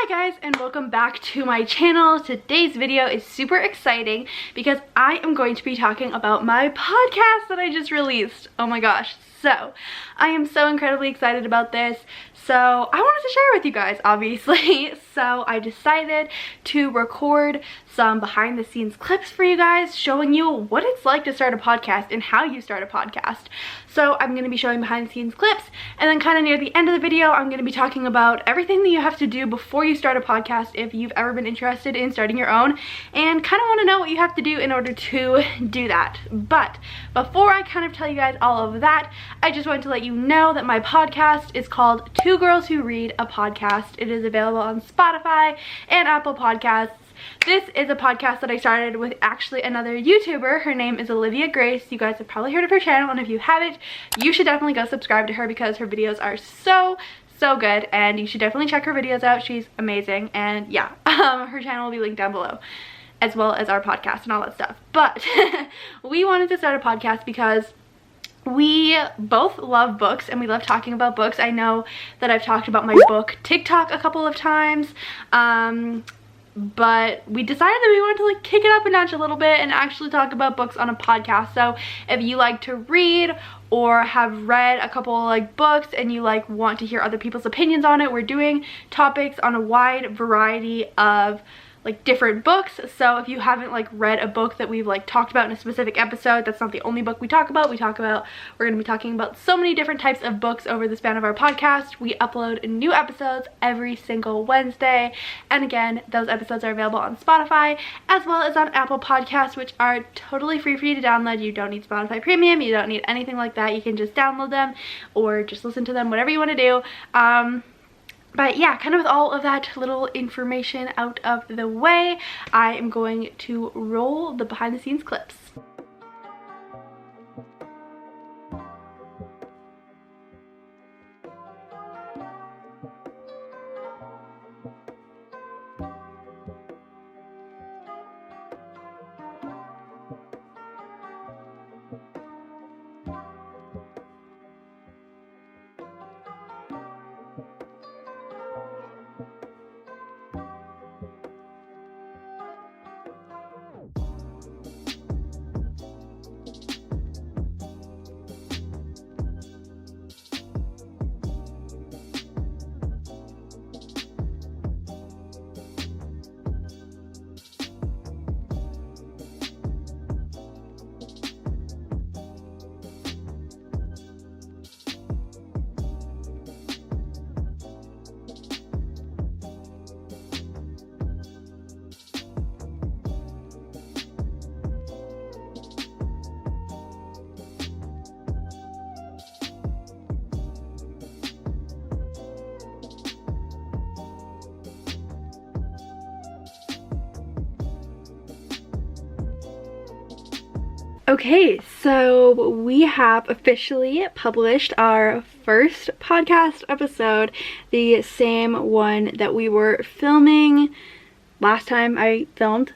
Hi guys, and welcome back to my channel. Today's video is super exciting because I am going to be talking about my podcast that I just released. Oh my gosh, so I am so incredibly excited about this. So I wanted to share with you guys, obviously. So I decided to record some behind the scenes clips for you guys showing you what it's like to start a podcast and how you start a podcast. So I'm going to be showing behind the scenes clips, and then kind of near the end of the video I'm going to be talking about everything that you have to do before you start a podcast if you've ever been interested in starting your own and kind of want to know what you have to do in order to do that. But before I kind of tell you guys all of that, I just want to let you know that my podcast is called Two Girls Who Read a Podcast. It is available on Spotify and Apple Podcasts. This is a podcast that I started with actually another YouTuber. Her name is Olivia Grace. You guys have probably heard of her channel, and if you haven't, you should definitely go subscribe to her because her videos are so good, and you should definitely check her videos out. She's amazing, and yeah, her channel will be linked down below, as well as our podcast and all that stuff. But we wanted to start a podcast because we both love books and we love talking about books. I know that I've talked about my book TikTok a couple of times, but we decided that we wanted to like kick it up a notch a little bit and actually talk about books on a podcast. So if you like to read or have read a couple like books and you like want to hear other people's opinions on it, we're doing topics on a wide variety of like different books. So if you haven't like read a book that we've like talked about in a specific episode, that's not the only book we talk about. We're going to be talking about so many different types of books over the span of our podcast. We upload new episodes every single Wednesday, and again, those episodes are available on Spotify as well as on Apple Podcasts, which are totally free for you to download. You don't need Spotify Premium, you don't need anything like that. You can just download them or just listen to them, whatever you want to do. But yeah, kind of with all of that little information out of the way, I am going to roll the behind the scenes clips. Okay, so we have officially published our first podcast episode, the same one that we were filming last time I filmed.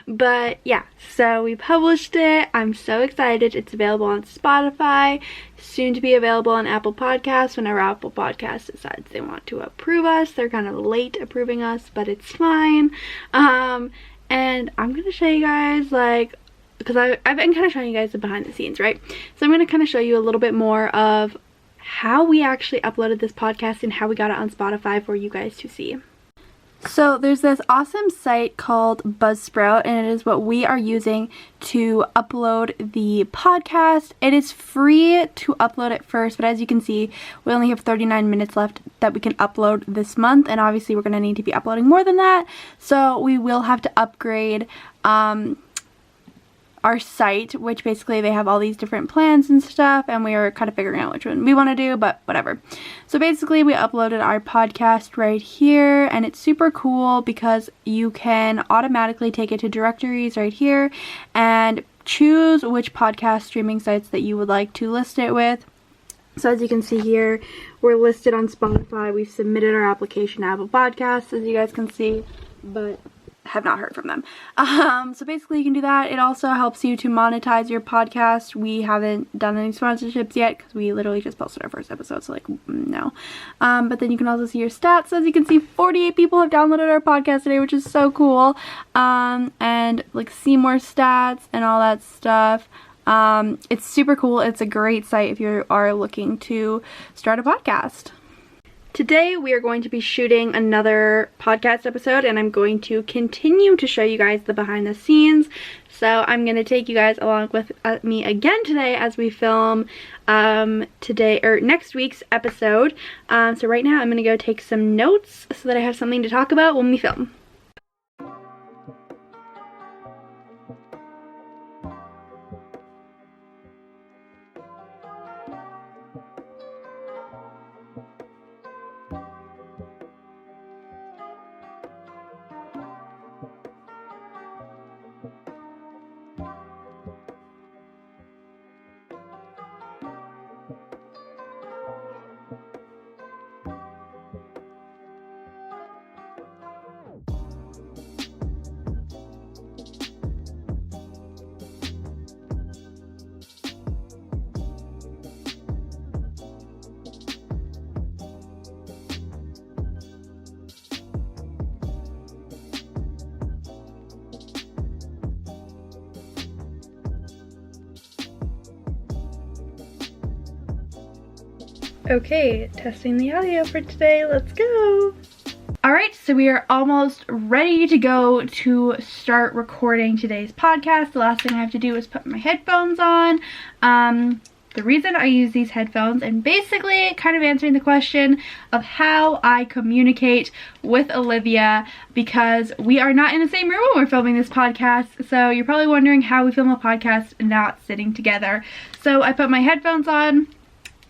But yeah, so we published it. I'm so excited. It's available on Spotify, soon to be available on Apple Podcasts whenever Apple Podcasts decides they want to approve us. They're kind of late approving us, but it's fine. And I'm gonna show you guys like, because I've been kind of showing you guys the behind the scenes, right? So I'm going to kind of show you a little bit more of how we actually uploaded this podcast and how we got it on Spotify for you guys to see. So there's this awesome site called Buzzsprout, and it is what we are using to upload the podcast. It is free to upload at first, but as you can see, we only have 39 minutes left that we can upload this month, and obviously we're going to need to be uploading more than that. So we will have to upgrade our site, which basically they have all these different plans and stuff, and we are kind of figuring out which one we want to do, but whatever. So basically we uploaded our podcast right here, and it's super cool because you can automatically take it to directories right here and choose which podcast streaming sites that you would like to list it with. So as you can see here, we're listed on Spotify. We've submitted our application to Apple Podcasts, as you guys can see, but have not heard from them. So basically you can do that. It also helps you to monetize your podcast. We haven't done any sponsorships yet because we literally just posted our first episode, so like no. But then you can also see your stats. As you can see, 48 people have downloaded our podcast today, which is so cool. And like see more stats and all that stuff. It's super cool. It's a great site if you are looking to start a podcast. Today we are going to be shooting another podcast episode, and I'm going to continue to show you guys the behind the scenes. So I'm going to take you guys along with me again today as we film next week's episode. So right now I'm going to go take some notes so that I have something to talk about when we film. Okay, testing the audio for today. Let's go. Alright, so we are almost ready to go to start recording today's podcast. The last thing I have to do is put my headphones on. The reason I use these headphones, and basically kind of answering the question of how I communicate with Olivia, because we are not in the same room when we're filming this podcast. So you're probably wondering how we film a podcast not sitting together. So I put my headphones on,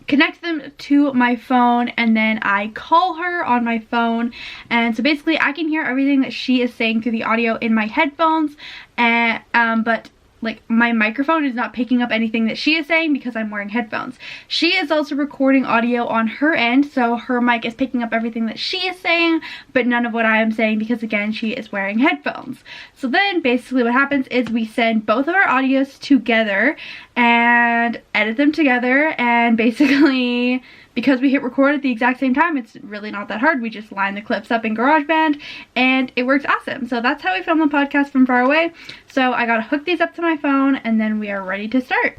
connect them to my phone, and then I call her on my phone. And so basically I can hear everything that she is saying through the audio in my headphones, and but like my microphone is not picking up anything that she is saying because I'm wearing headphones. She is also recording audio on her end, so her mic is picking up everything that she is saying, but none of what I am saying because again, she is wearing headphones. So then basically what happens is we send both of our audios together and edit them together, and basically because we hit record at the exact same time, it's really not that hard. We just line the clips up in GarageBand and it works awesome. So that's how we film the podcast from far away. So I gotta hook these up to my phone and then we are ready to start.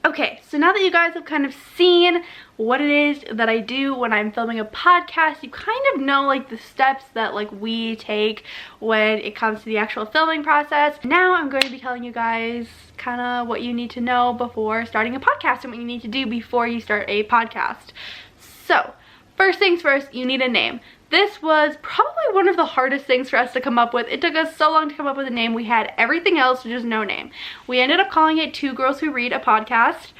Okay, so now that you guys have kind of seen what it is that I do when I'm filming a podcast, you kind of know like the steps that like we take when it comes to the actual filming process. Now I'm going to be telling you guys kind of what you need to know before starting a podcast and what you need to do before you start a podcast. So first things first, you need a name. This was probably one of the hardest things for us to come up with. It took us so long to come up with a name. We had everything else, just no name. We ended up calling it Two Girls Who Read, a Podcast.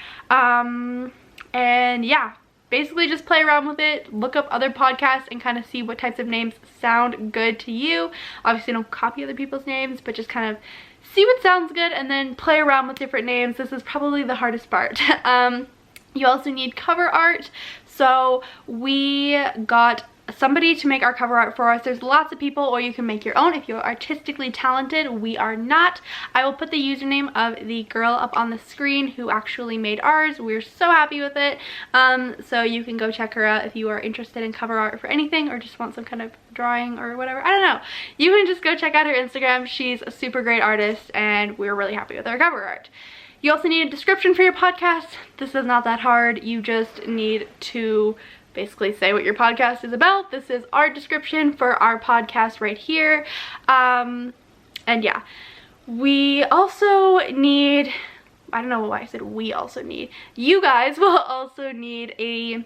And yeah, basically just play around with it, look up other podcasts and kind of see what types of names sound good to you. Obviously don't copy other people's names, but just kind of see what sounds good and then play around with different names. This is probably the hardest part. You also need cover art. So we got somebody to make our cover art for us. There's lots of people, or you can make your own if you're artistically talented. We are not. I will put the username of the girl up on the screen who actually made ours. We're so happy with it. So you can go check her out if you are interested in cover art for anything or just want some kind of drawing or whatever. I don't know. You can just go check out her Instagram. She's a super great artist and we're really happy with her cover art. You also need a description for your podcast. This is not that hard. You just need to basically say what your podcast is about. This is our description for our podcast right here. And yeah, we also need, I don't know why I said we also need, you guys will also need a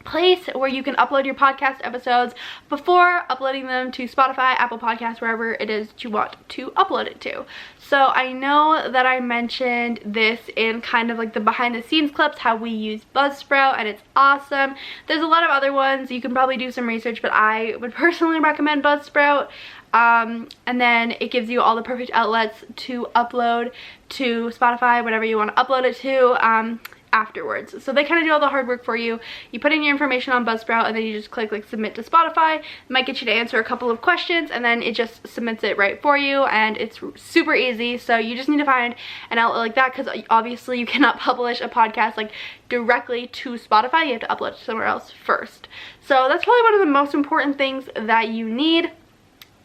place where you can upload your podcast episodes before uploading them to Spotify, Apple Podcasts, wherever it is that you want to upload it to. So I know that I mentioned this in kind of like the behind the scenes clips, how we use Buzzsprout, and it's awesome. There's a lot of other ones. You can probably do some research, but I would personally recommend Buzzsprout. And then it gives you all the perfect outlets to upload to Spotify, whatever you want to upload it to. afterwards. So they kind of do all the hard work for you. You put in your information on Buzzsprout and then you just click like submit to Spotify. It might get you to answer a couple of questions and then it just submits it right for you, and it's super easy. So you just need to find an outlet like that, because obviously you cannot publish a podcast like directly to Spotify. You have to upload it somewhere else first. So that's probably one of the most important things that you need.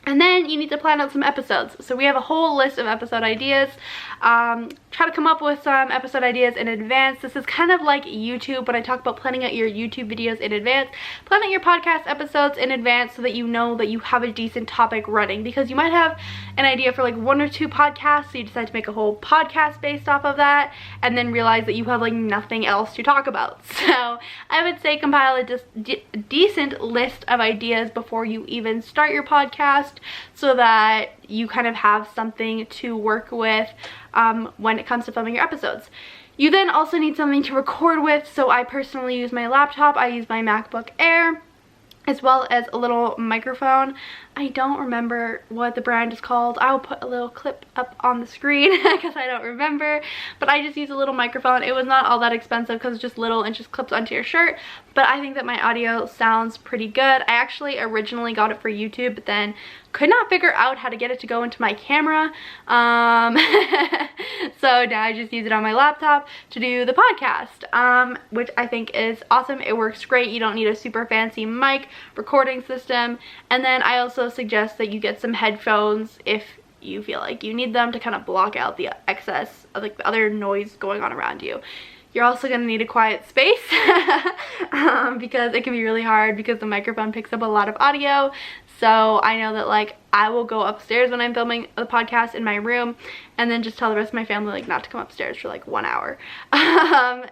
And then you need to plan out some episodes. So we have a whole list of episode ideas. Try to come up with some episode ideas in advance. This is kind of like YouTube when I talk about planning out your YouTube videos in advance. Plan out your podcast episodes in advance so that you know that you have a decent topic running, because you might have an idea for like 1 or 2 podcasts, so you decide to make a whole podcast based off of that, and then realize that you have like nothing else to talk about. So I would say compile a decent list of ideas before you even start your podcast, so that you kind of have something to work with when it comes to filming your episodes. You then also need something to record with. So I personally use my laptop. I use my MacBook Air, as well as a little microphone. I don't remember what the brand is called. I will put a little clip up on the screen because I don't remember, but I just use a little microphone. It was not all that expensive because it's just little and just clips onto your shirt, but I think that my audio sounds pretty good. I actually originally got it for YouTube, but then could not figure out how to get it to go into my camera. So now I just use it on my laptop to do the podcast, which I think is awesome. It works great. You don't need a super fancy mic recording system. And then I also suggest that you get some headphones if you feel like you need them to kind of block out the excess of like the other noise going on around you. You're also going to need a quiet space because it can be really hard because the microphone picks up a lot of audio. So I know that like I will go upstairs when I'm filming the podcast in my room and then just tell the rest of my family like not to come upstairs for like 1 hour.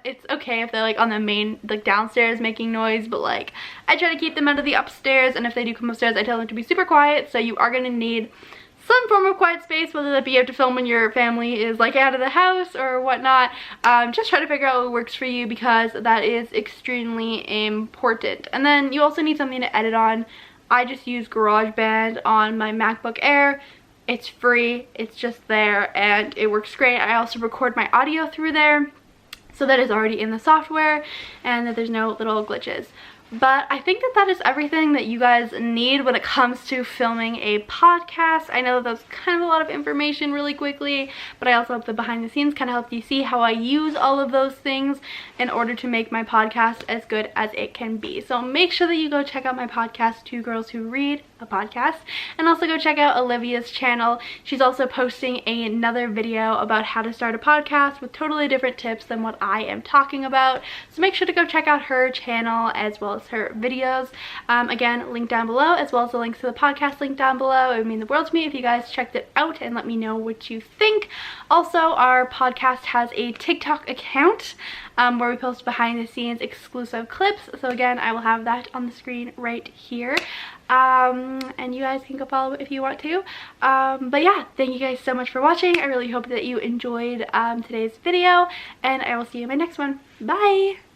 It's okay if they're like on the main, like downstairs making noise, but like I try to keep them out of the upstairs, and if they do come upstairs I tell them to be super quiet. So you are going to need some form of quiet space, whether that be you have to film when your family is like out of the house or whatnot. Just try to figure out what works for you, because that is extremely important. And then you also need something to edit on. I just use GarageBand on my MacBook Air. It's free, it's just there, and it works great. I also record my audio through there, so that is already in the software and that there's no little glitches. But I think that that is everything that you guys need when it comes to filming a podcast. I know that that's kind of a lot of information really quickly, but I also hope the behind the scenes kind of helped you see how I use all of those things in order to make my podcast as good as it can be. So make sure that you go check out my podcast, Two Girls Who Read, a podcast, and also go check out Olivia's channel. She's also posting another video about how to start a podcast with totally different tips than what I am talking about. So make sure to go check out her channel as well as her videos. Again, link down below, as well as the links to the podcast link down below. It would mean the world to me if you guys checked it out and let me know what you think. Also, our podcast has a TikTok account where we post behind the scenes exclusive clips. So again, I will have that on the screen right here. And you guys can go follow it if you want to. But yeah, thank you guys so much for watching. I really hope that you enjoyed today's video, and I will see you in my next one. Bye!